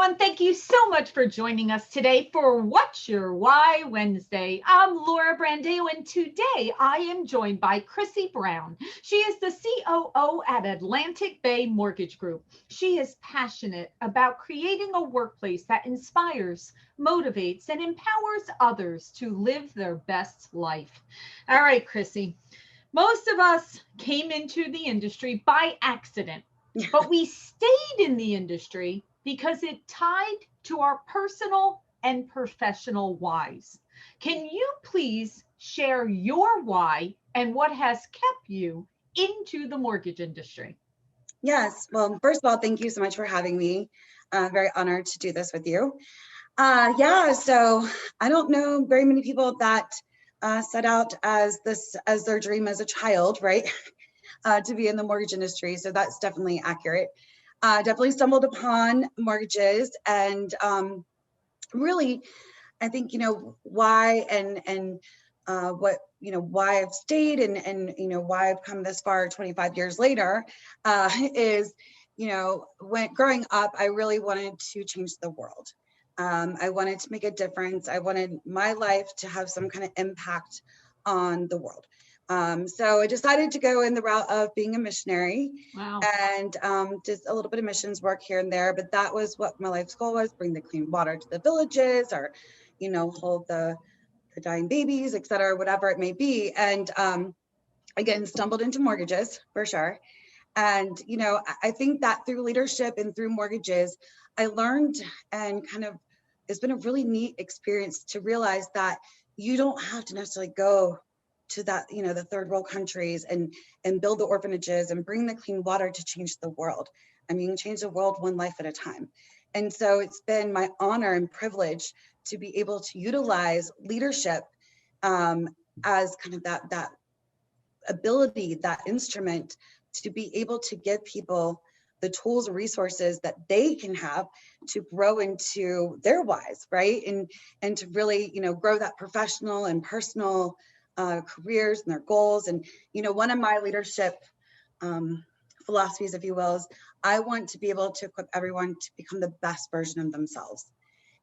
everyone. Thank you so much for joining us today for What's Your Why Wednesday. I'm Laura Brandao, and today I am joined by Chrissy Brown. She is the COO at Atlantic Bay Mortgage Group. She is passionate about creating a workplace that inspires, motivates, and empowers others to live their best life. All right, Chrissy. Most of us came into the industry by accident, but we stayed in the industry because it tied to our personal and professional whys. Can you please share your why and what has kept you into the mortgage industry? Yes. Well, first of all, thank you so much for having me. Very honored to do this with you. So I don't know very many people that set out as their dream as a child, right? To be in the mortgage industry. So that's definitely accurate. Definitely stumbled upon mortgages and really, I think, why and what, why I've stayed and why I've come this far 25 years later is, when growing up, I really wanted to change the world. I wanted to make a difference. I wanted my life to have some kind of impact on the world. So I decided to go in the route of being a missionary. Wow. And just a little bit of missions work here and there, but that was what my life's goal was: bring the clean water to the villages, or, hold the dying babies, et cetera, whatever it may be. And again, stumbled into mortgages for sure. And, I think that through leadership and through mortgages, I learned, and kind of, it's been a really neat experience to realize that you don't have to necessarily go to that, the third world countries and build the orphanages and bring the clean water to change the world. I mean, change the world one life at a time. And so it's been my honor and privilege to be able to utilize leadership as kind of that ability, that instrument, to be able to give people the tools and resources that they can have to grow into their whys, right? And to really, grow that professional and personal careers and their goals. And, one of my leadership philosophies, if you will, is I want to be able to equip everyone to become the best version of themselves.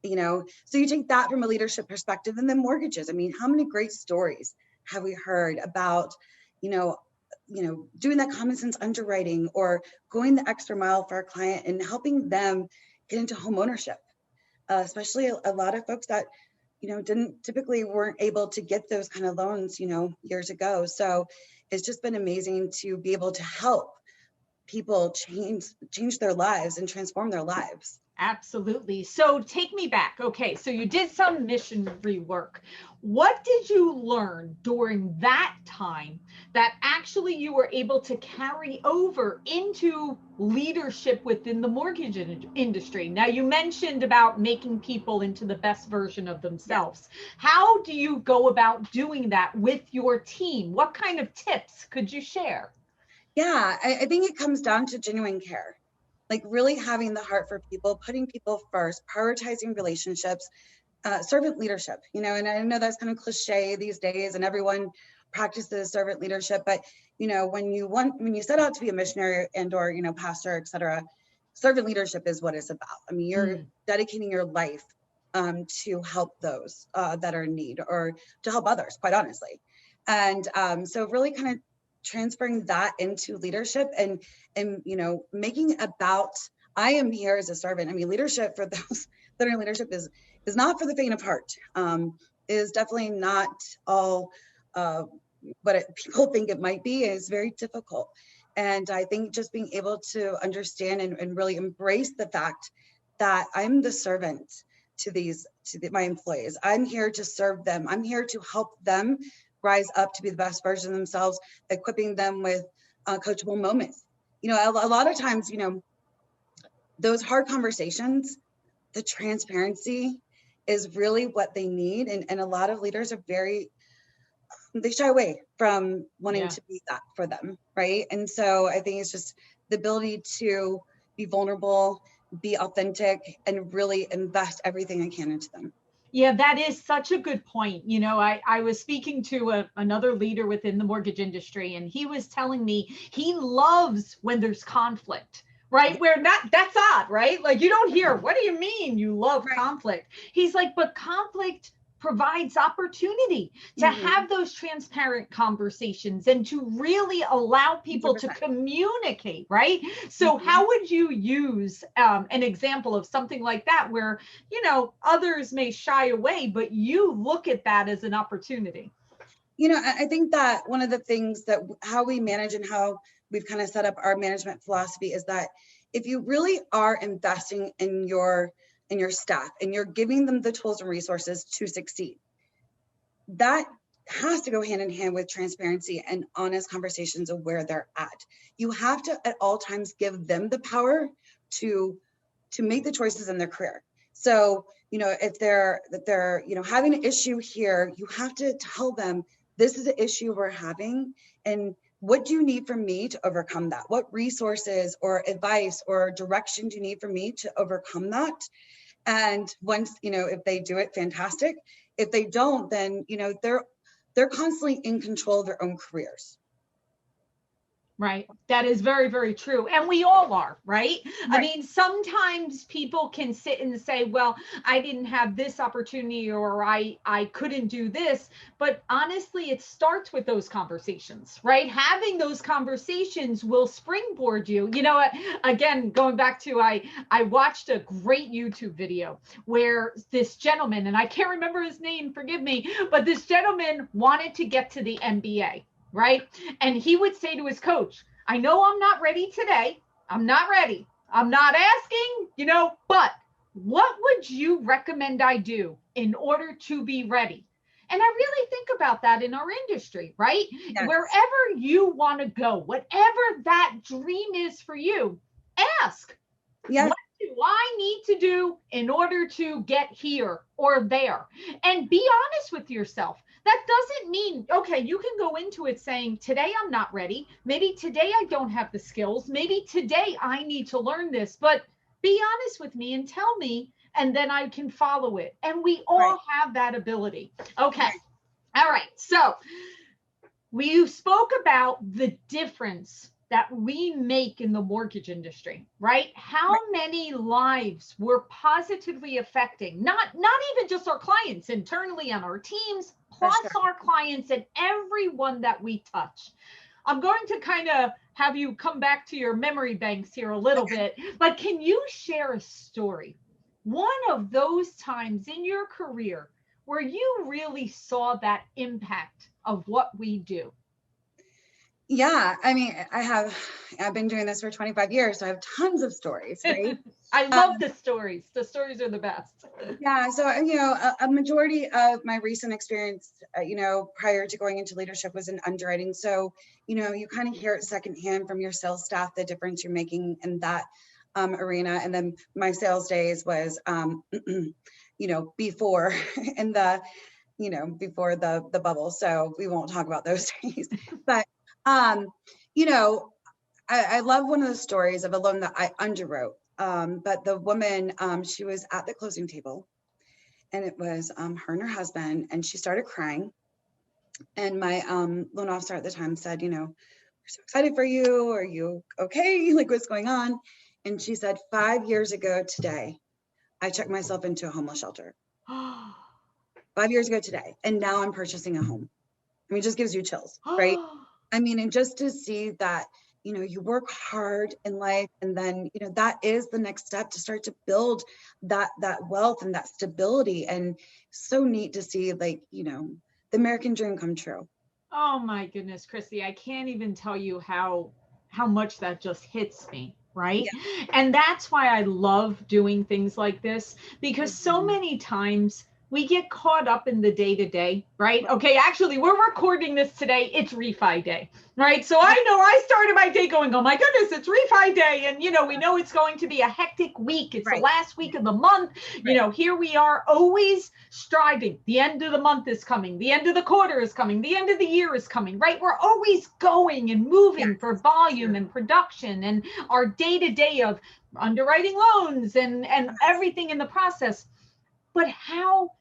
So you take that from a leadership perspective. And then mortgages. I mean, how many great stories have we heard about, doing that common sense underwriting or going the extra mile for our client and helping them get into home ownership, especially a lot of folks that, weren't able to get those kind of loans, years ago. So it's just been amazing to be able to help people change their lives and transform their lives. Absolutely. So take me back. Okay, so you did some missionary work. What did you learn during that time that actually you were able to carry over into leadership within the mortgage industry? Now, you mentioned about making people into the best version of themselves. How do you go about doing that with your team? What kind of tips could you share? Yeah, I think it comes down to genuine care. Like really having the heart for people, putting people first, prioritizing relationships, servant leadership, and I know that's kind of cliche these days and everyone practices servant leadership, but, when you set out to be a missionary and or, pastor, et cetera, servant leadership is what it's about. I mean, you're dedicating your life to help those that are in need or to help others, quite honestly. And so really kind of transferring that into leadership and making it about, I am here as a servant. I mean, leadership, for those that are in leadership, is not for the faint of heart. Is definitely not all what people think it might be. Is very difficult. And I think just being able to understand and really embrace the fact that I'm the servant to my employees. I'm here to serve them. I'm here to help them rise up to be the best version of themselves, equipping them with coachable moments. A lot of times, those hard conversations, the transparency is really what they need. And a lot of leaders are they shy away from wanting to be that for them, right? And so I think it's just the ability to be vulnerable, be authentic, and really invest everything I can into them. Yeah, that is such a good point. I was speaking to another leader within the mortgage industry, and he was telling me he loves when there's conflict, right? Where that's odd, right? Like you don't hear, what do you mean you love Right. conflict? He's like, but conflict provides opportunity to Mm-hmm. have those transparent conversations and to really allow people to 100%. communicate, right? So Mm-hmm. how would you use an example of something like that where, others may shy away, but you look at that as an opportunity? I think that one of the things that how we manage and how we've kind of set up our management philosophy is that if you really are investing in your staff and you're giving them the tools and resources to succeed, that has to go hand in hand with transparency and honest conversations of where they're at. You have to at all times give them the power to make the choices in their career. So, if they're having an issue here, you have to tell them this is an issue we're having, and what do you need from me to overcome that? What resources or advice or direction do you need from me to overcome that? And once, if they do it, fantastic. If they don't, then, they're constantly in control of their own careers. Right. That is very, very true. And we all are, right? I Right. mean, sometimes people can sit and say, well, I didn't have this opportunity or I couldn't do this. But honestly, it starts with those conversations, right? Having those conversations will springboard you. You know what? Again, going back to I watched a great YouTube video where this gentleman, and I can't remember his name, forgive me, but this gentleman wanted to get to the NBA, right? And he would say to his coach, I know I'm not ready today. I'm not ready. I'm not asking, but what would you recommend I do in order to be ready? And I really think about that in our industry, right? Yes. Wherever you want to go, whatever that dream is for you, ask. Yes. What do I need to do in order to get here or there? And be honest with yourself. That doesn't mean, okay, you can go into it saying, today I'm not ready. Maybe today I don't have the skills. Maybe today I need to learn this, but be honest with me and tell me, and then I can follow it. And we all Right. have that ability. Okay. Right. All right. So we spoke about the difference that we make in the mortgage industry, right? How Right. many lives we're positively affecting, not even just our clients internally on our teams, For plus sure. our clients and everyone that we touch. I'm going to kind of have you come back to your memory banks here a little bit, but can you share a story? One of those times in your career where you really saw that impact of what we do. Yeah. I mean, I've been doing this for 25 years, so I have tons of stories, right? I Um, love the stories. The stories are the best. yeah. So, a majority of my recent experience, prior to going into leadership was in underwriting. So, you kind of hear it secondhand from your sales staff, the difference you're making in that arena. And then my sales days was, before in the, before the bubble. So we won't talk about those days, but, you know, I love one of the stories of a loan that I underwrote. But the woman, she was at the closing table, and it was her and her husband, and she started crying. And my loan officer at the time said, we're so excited for you. Are you okay? Like, what's going on? And she said, 5 years ago today, I checked myself into a homeless shelter. 5 years ago today, and now I'm purchasing a home. I mean, it just gives you chills, right? I mean, and just to see that, you work hard in life, and then, that is the next step to start to build that wealth and that stability. And so neat to see, like, the American dream come true. Oh my goodness, Christy, I can't even tell you how much that just hits me, right? Yeah. And that's why I love doing things like this, because so Mhm. many times we get caught up in the day to day, right? Okay, actually, we're recording this today. It's refi day, right? So I know I started my day going, oh my goodness, it's refi day. And, we know it's going to be a hectic week. It's the Right. last week of the month. Right. Here we are always striving. The end of the month is coming. The end of the quarter is coming. The end of the year is coming, right? We're always going and moving for volume and production and our day to day of underwriting loans and everything in the process. But how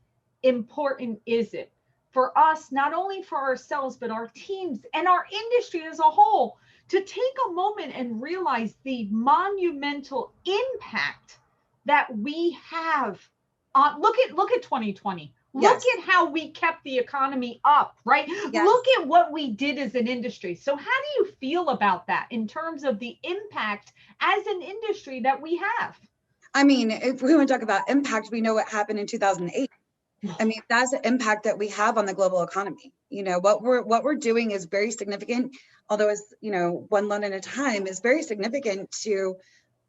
important is it for us, not only for ourselves, but our teams and our industry as a whole, to take a moment and realize the monumental impact that we have on, look at 2020. Look Yes. at how we kept the economy up, right? Yes. Look at what we did as an industry. So how do you feel about that in terms of the impact as an industry that we have? I mean, if we want to talk about impact, we know what happened in 2008. I mean, that's the impact that we have on the global economy. You know, what we're doing is very significant, although it's, you know, one loan at a time, is very significant to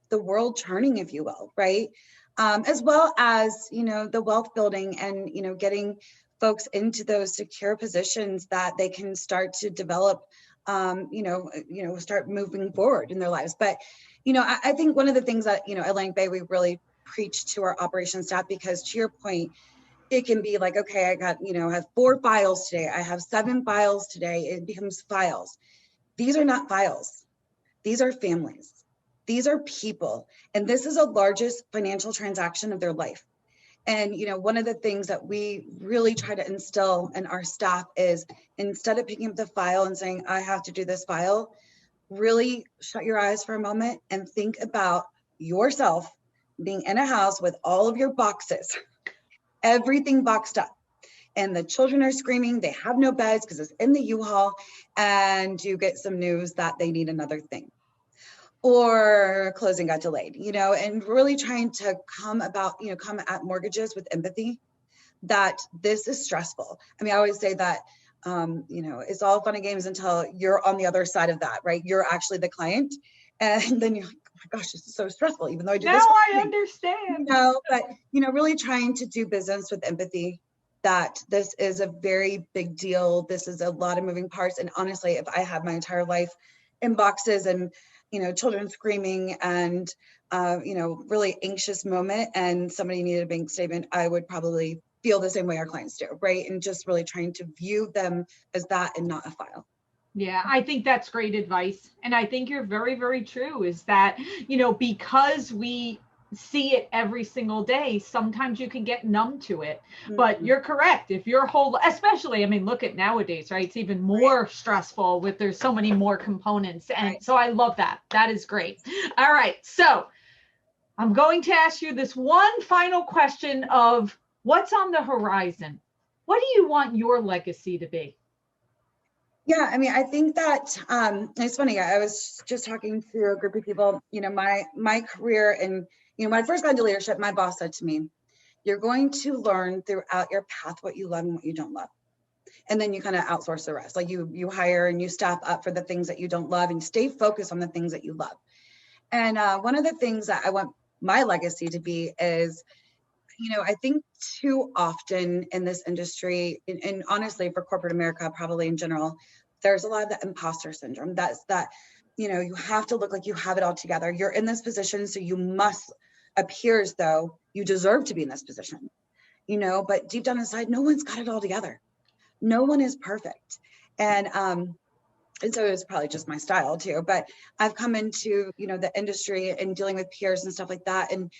the world turning, if you will, right? As well as, you know, the wealth building and, you know, getting folks into those secure positions that they can start to develop, start moving forward in their lives. But, you know, I think one of the things that, you know, at Atlantic Bay, we really preach to our operations staff, because to your point, it can be like, okay, I got, you know, I have 4 files today. I have 7 files today. It becomes files. These are not files. These are families. These are people. And this is the largest financial transaction of their life. And, you know, one of the things that we really try to instill in our staff is, instead of picking up the file and saying, I have to do this file, really shut your eyes for a moment and think about yourself being in a house with all of your boxes, everything boxed up. And the children are screaming, they have no beds because it's in the U-Haul, and you get some news that they need another thing, or closing got delayed, you know, and really trying to come at mortgages with empathy, that this is stressful. I mean, I always say that, you know, it's all fun and games until you're on the other side of that, right? You're actually the client. And then you're like, oh my gosh, this is so stressful, even though I do Now this. I understand. You know, but, you know, really trying to do business with empathy, that this is a very big deal. This is a lot of moving parts. And honestly, if I had my entire life in boxes and, you know, children screaming and, you know, really anxious moment, and somebody needed a bank statement, I would probably feel the same way our clients do, right? And just really trying to view them as that and not a file. Yeah, I think that's great advice. And I think you're very, very true, is that, you know, because we see it every single day, sometimes you can get numb to it. But you're correct. If your whole, especially, I mean, look at nowadays, right? It's even more stressful with, there's so many more components. And so I love that. That is great. All right. So I'm going to ask you this one final question of what's on the horizon? What do you want your legacy to be? Yeah, I mean, I think that it's funny. I was just talking to a group of people, you know, my career, and, you know, when I first got into leadership, my boss said to me, you're going to learn throughout your path what you love and what you don't love. And then you kind of outsource the rest. Like you hire and you staff up for the things that you don't love and stay focused on the things that you love. And one of the things that I want my legacy to be is, you know, I think too often in this industry, and honestly for corporate America, probably in general, there's a lot of the imposter syndrome. That's that, you know, you have to look like you have it all together. You're in this position, so you must appear as though you deserve to be in this position, you know, but deep down inside, no one's got it all together. No one is perfect. And so it's probably just my style too, but I've come into, you know, the industry and dealing with peers and stuff like that, and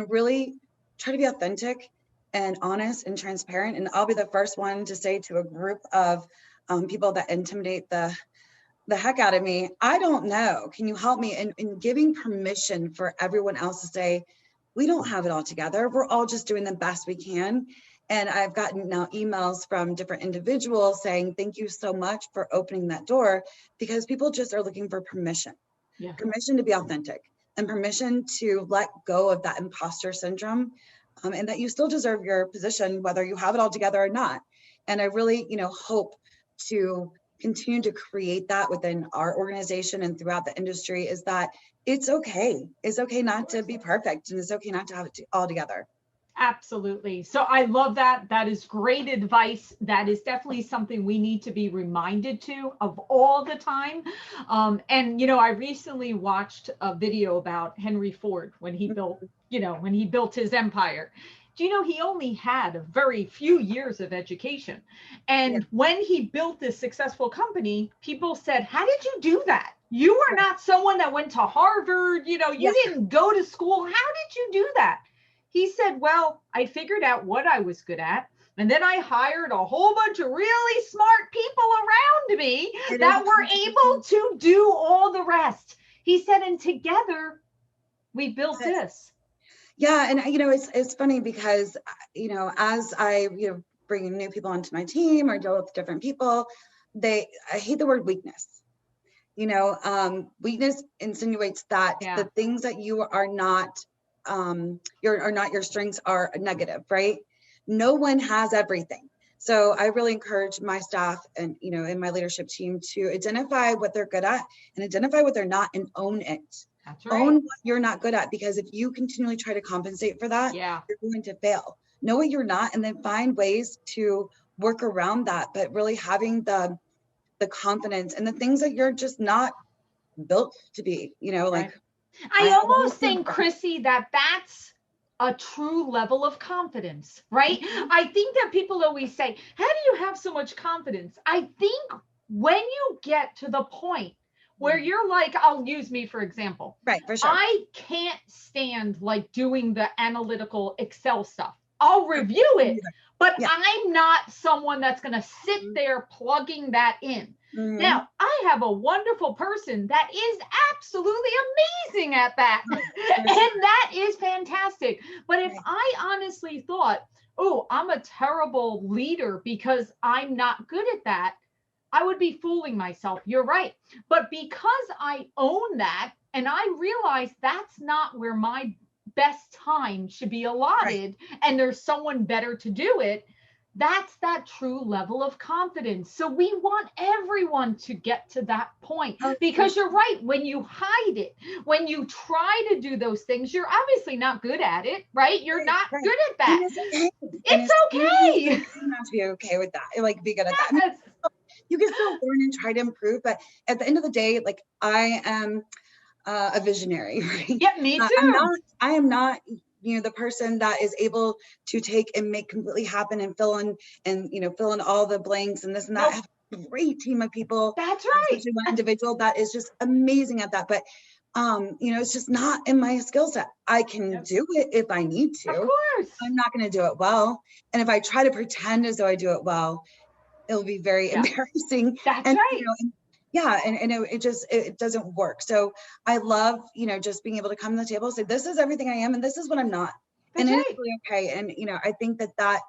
really try to be authentic and honest and transparent. And I'll be the first one to say to a group of people that intimidate the heck out of me, I don't know, can you help me? In giving permission for everyone else to say, we don't have it all together. We're all just doing the best we can. And I've gotten now emails from different individuals saying, thank you so much for opening that door, because people just are looking for permission, permission to be authentic, and permission to let go of that imposter syndrome, and that you still deserve your position, whether you have it all together or not. And I really, you know, hope to continue to create that within our organization and throughout the industry, is that it's okay. It's okay not to be perfect, and it's okay not to have it all together. Absolutely. So I love that. That is great advice. That is definitely something we need to be reminded to of all the time. And, you know, I recently watched a video about Henry Ford when he built, you know, when he built his empire. Do you know he only had a very few years of education? And when he built this successful company, people said, how did you do that? You are not someone that went to Harvard, you know, you didn't go to school. How did you do that? He said, well, I figured out what I was good at. And then I hired a whole bunch of really smart people around me It is that were able to do all the rest. He said, and together we built this. Yeah, and it's funny because as I bring new people onto my team or deal with different people, I hate the word weakness. Weakness insinuates that the things that you are not your strengths are negative, right? No one has everything. So I really encourage my staff and in my leadership team to identify what they're good at and identify what they're not and own it. That's right. Own what you're not good at, because if you continually try to compensate for that, you're going to fail. Know what you're not, and then find ways to work around that, but really having the confidence and the things that you're just not built to be, like. I almost think, Chrissy, that's a true level of confidence, right? I think that people always say, how do you have so much confidence? I think when you get to the point where you're like, I'll use me for example. Right, for sure. I can't stand like doing the analytical Excel stuff. I'll review it, but I'm not someone that's going to sit there plugging that in. Now, I have a wonderful person that is absolutely amazing at that. And that is fantastic. But if I honestly thought, oh, I'm a terrible leader because I'm not good at that, I would be fooling myself. You're right. But because I own that and I realize that's not where my best time should be allotted and there's someone better to do it, that's that true level of confidence. So we want everyone to get to that point, because you're right. When you hide it, when you try to do those things, you're obviously not good at it, right? You're not good at that. It's okay. Not to be okay with that. Like, be good at that. I mean, you can still learn and try to improve, but at the end of the day, like, I am a visionary, right? Yeah, me too. I am not the person that is able to take and make completely happen and fill in all the blanks and this and that. I have a great team of people. That's right. Especially one individual that is just amazing at that. But it's just not in my skill set. I can do it if I need to. Of course. I'm not going to do it well. And if I try to pretend as though I do it well, it'll be very embarrassing. That's right. It doesn't work. So I love, just being able to come to the table and say, this is everything I am and this is what I'm not. That's and it's really okay. And, I think that,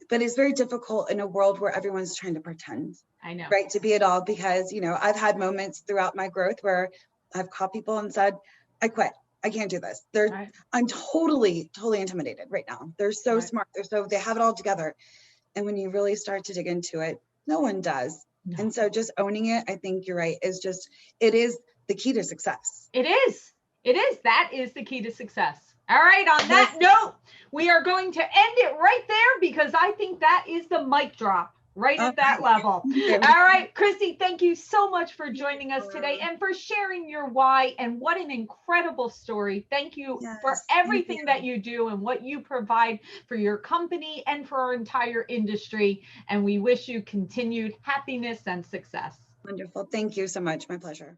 but it's very difficult in a world where everyone's trying to pretend. I know. Right. To be it all, because, I've had moments throughout my growth where I've called people and said, I quit. I can't do this. I'm totally intimidated right now. They're so smart. They have it all together. And when you really start to dig into it, no one does. No. And so just owning it, I think you're right, it is the key to success. It is. That is the key to success. All right. On that note, we are going to end it right there, because I think that is the mic drop right at that level. All right, Chrissy, thank you so much for joining us today and for sharing your why, and what an incredible story. Thank you for everything that you do and what you provide for your company and for our entire industry. And we wish you continued happiness and success. Wonderful. Thank you so much. My pleasure.